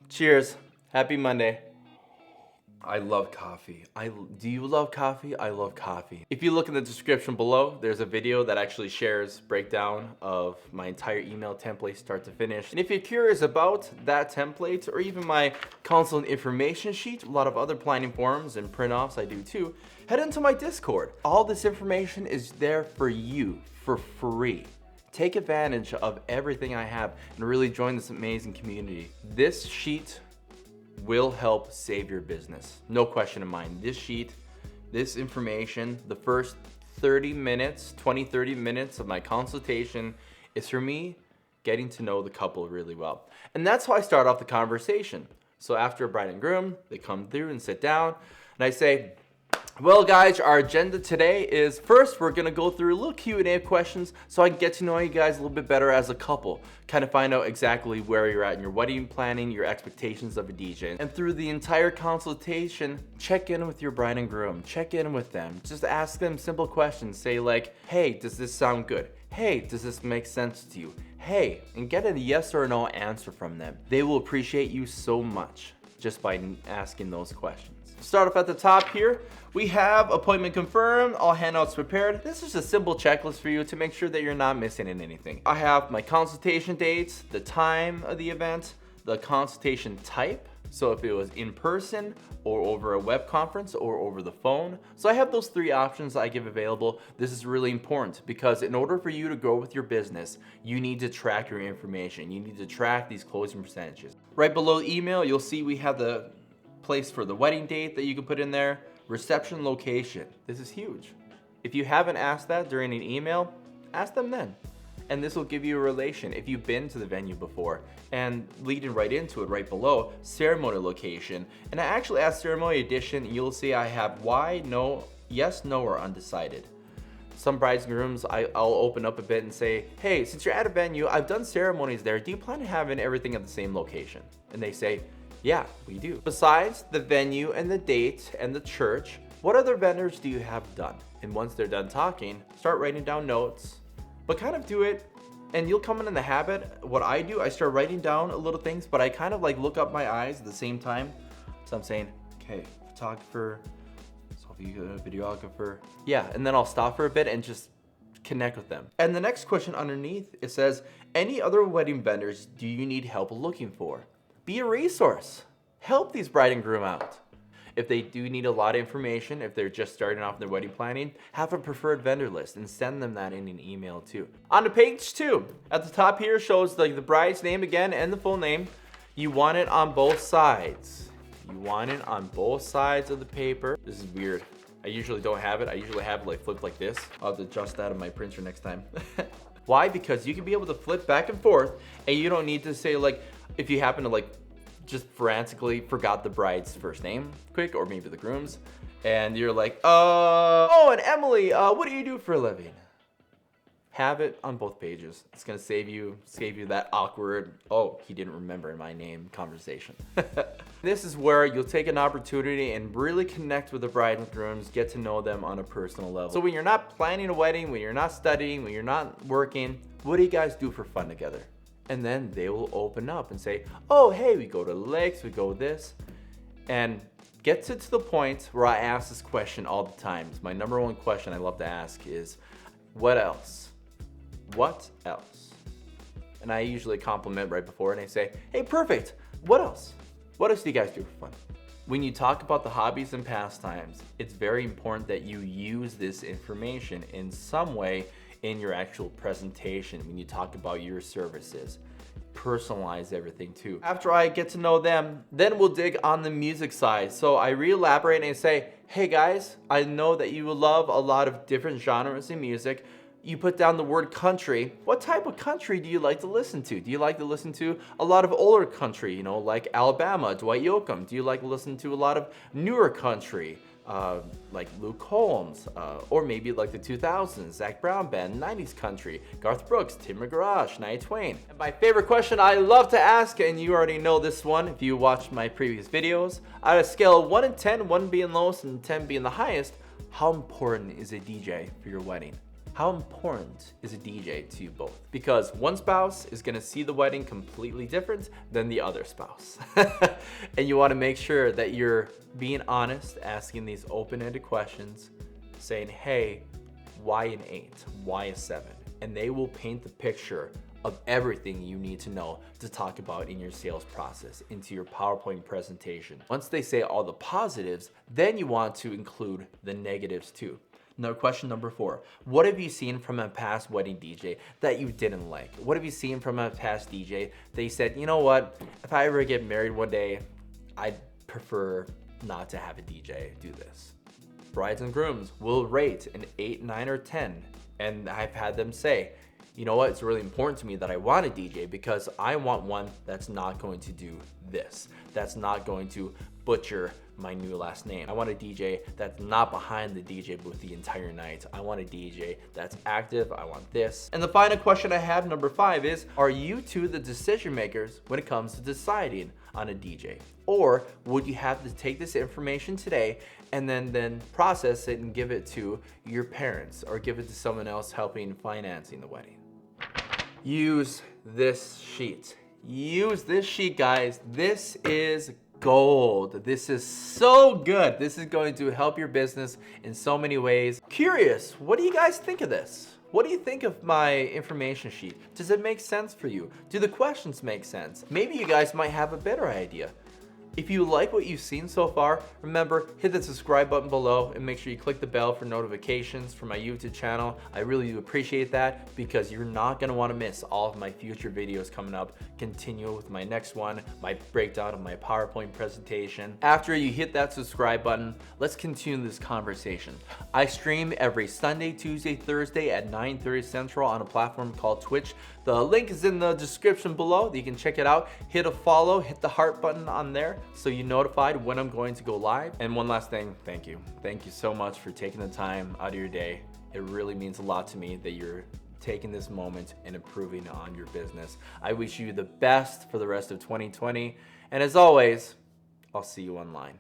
Cheers. Happy Monday. I love coffee. Do you love coffee? I love coffee. If you look in the description below, there's a video that actually shares breakdown of my entire email template start to finish. And if you're curious about that template or even my Consultation Information Sheet, a lot of other planning forms and print-offs I do too, head into my Discord. All this information is there for you for free. Take advantage of everything I have and really join this amazing community. This sheet will help save your business. No question in mind. This sheet, this information, the first 30 minutes of my consultation is for me getting to know the couple really well. And that's how I start off the conversation. So after a bride and groom, they come through and sit down and I say, well guys, our agenda today is first we're gonna go through a little Q&A questions so I can get to know you guys a little bit better as a couple. Kind of find out exactly where you're at in your wedding planning, your expectations of a DJ. And through the entire consultation, check in with your bride and groom. Check in with them. Just ask them simple questions. Say like, hey, does this sound good? Hey, does this make sense to you? Hey, and get a yes or no answer from them. They will appreciate you so much just by asking those questions. Start off at the top here. We have appointment confirmed, all handouts prepared. This is a simple checklist for you to make sure that you're not missing anything. I have my consultation dates, the time of the event, the consultation type. So if it was in person or over a web conference or over the phone. So I have those three options I give available. This is really important because in order for you to grow with your business, you need to track your information. You need to track these closing percentages. Right below email, you'll see we have the place for the wedding date that you can put in there, reception location. This is huge. If you haven't asked that during an email, ask them then. And this will give you a relation if you've been to the venue before. And leading right into it, right below, ceremony location. And I actually asked ceremony edition, and you'll see I have why, no, yes, no, or undecided. Some brides and grooms, I'll open up a bit and say, hey, since you're at a venue, I've done ceremonies there. Do you plan on having everything at the same location? And they say, yeah, we do. Besides the venue and the date and the church, what other vendors do you have done? And once they're done talking, start writing down notes, but kind of do it, and you'll come in the habit. What I do, I start writing down a little things, but I kind of like look up my eyes at the same time. So I'm saying, okay, photographer, videographer. Yeah, and then I'll stop for a bit and just connect with them. And the next question underneath, it says, any other wedding vendors do you need help looking for? Be a resource. Help these bride and groom out. If they do need a lot of information, if they're just starting off their wedding planning, have a preferred vendor list and send them that in an email too. On to page 2. At the top here shows the bride's name again and the full name. You want it on both sides. You want it on both sides of the paper. This is weird. I usually don't have it. I usually have it like flipped like this. I'll have to adjust that on my printer next time. Why? Because you can be able to flip back and forth and you don't need to say like, if you happen to like just frantically forgot the bride's first name quick, or maybe the groom's, and you're like, oh, and Emily, what do you do for a living? Have it on both pages. It's gonna save you that awkward, oh, he didn't remember my name conversation. This is where you'll take an opportunity and really connect with the bride and grooms, get to know them on a personal level. So when you're not planning a wedding, when you're not studying, when you're not working, what do you guys do for fun together? And then they will open up and say, oh, hey, we go to the lakes, we go this. And get to the point where I ask this question all the time. It's my number one question I love to ask is, what else? What else? And I usually compliment right before and I say, hey, perfect. What else? What else do you guys do for fun? When you talk about the hobbies and pastimes, it's very important that you use this information in some way in your actual presentation when you talk about your services. Personalize everything too. After I get to know them, then we'll dig on the music side. So I re-elaborate and say, hey guys, I know that you love a lot of different genres in music. You put down the word country. What type of country do you like to listen to? Do you like to listen to a lot of older country, you know, like Alabama, Dwight Yoakam? Do you like to listen to a lot of newer country? Like Luke Combs, or maybe like the 2000s, Zach Brown Band, 90s country, Garth Brooks, Tim McGraw, Shania Twain. And my favorite question I love to ask, and you already know this one if you watched my previous videos, on a scale of 1 to 10, 1 being lowest and 10 being the highest, how important is a DJ for your wedding? How important is a DJ to you both? Because one spouse is gonna see the wedding completely different than the other spouse. And you wanna make sure that you're being honest, asking these open-ended questions, saying, hey, why an 8? Why a 7? And they will paint the picture of everything you need to know to talk about in your sales process, into your PowerPoint presentation. Once they say all the positives, then you want to include the negatives too. Now, question number 4, what have you seen from a past wedding DJ that you didn't like? What have you seen from a past DJ that you said, you know what, if I ever get married one day, I'd prefer not to have a DJ do this. Brides and grooms will rate an 8, 9, or 10. And I've had them say, you know what, it's really important to me that I want a DJ because I want one that's not going to do this, that's not going to butcher my new last name. I want a DJ that's not behind the DJ booth the entire night. I want a DJ that's active. I want this. And the final question I have, number 5, is, are you two the decision makers when it comes to deciding on a DJ? Or would you have to take this information today and then process it and give it to your parents or give it to someone else helping financing the wedding? Use this sheet. Use this sheet, guys. This is gold. This is so good. This is going to help your business in so many ways. Curious, what do you guys think of this? What do you think of my information sheet? Does it make sense for you? Do the questions make sense? Maybe you guys might have a better idea. If you like what you've seen so far, remember, hit the subscribe button below and make sure you click the bell for notifications for my YouTube channel. I really do appreciate that because you're not gonna wanna miss all of my future videos coming up. Continue with my next one, my breakdown of my PowerPoint presentation. After you hit that subscribe button, let's continue this conversation. I stream every Sunday, Tuesday, Thursday at 9:30 Central on a platform called Twitch. The link is in the description below. You can check it out. Hit a follow, hit the heart button on there so you're notified when I'm going to go live. And one last thing, thank you. Thank you so much for taking the time out of your day. It really means a lot to me that you're taking this moment and improving on your business. I wish you the best for the rest of 2020. And as always, I'll see you online.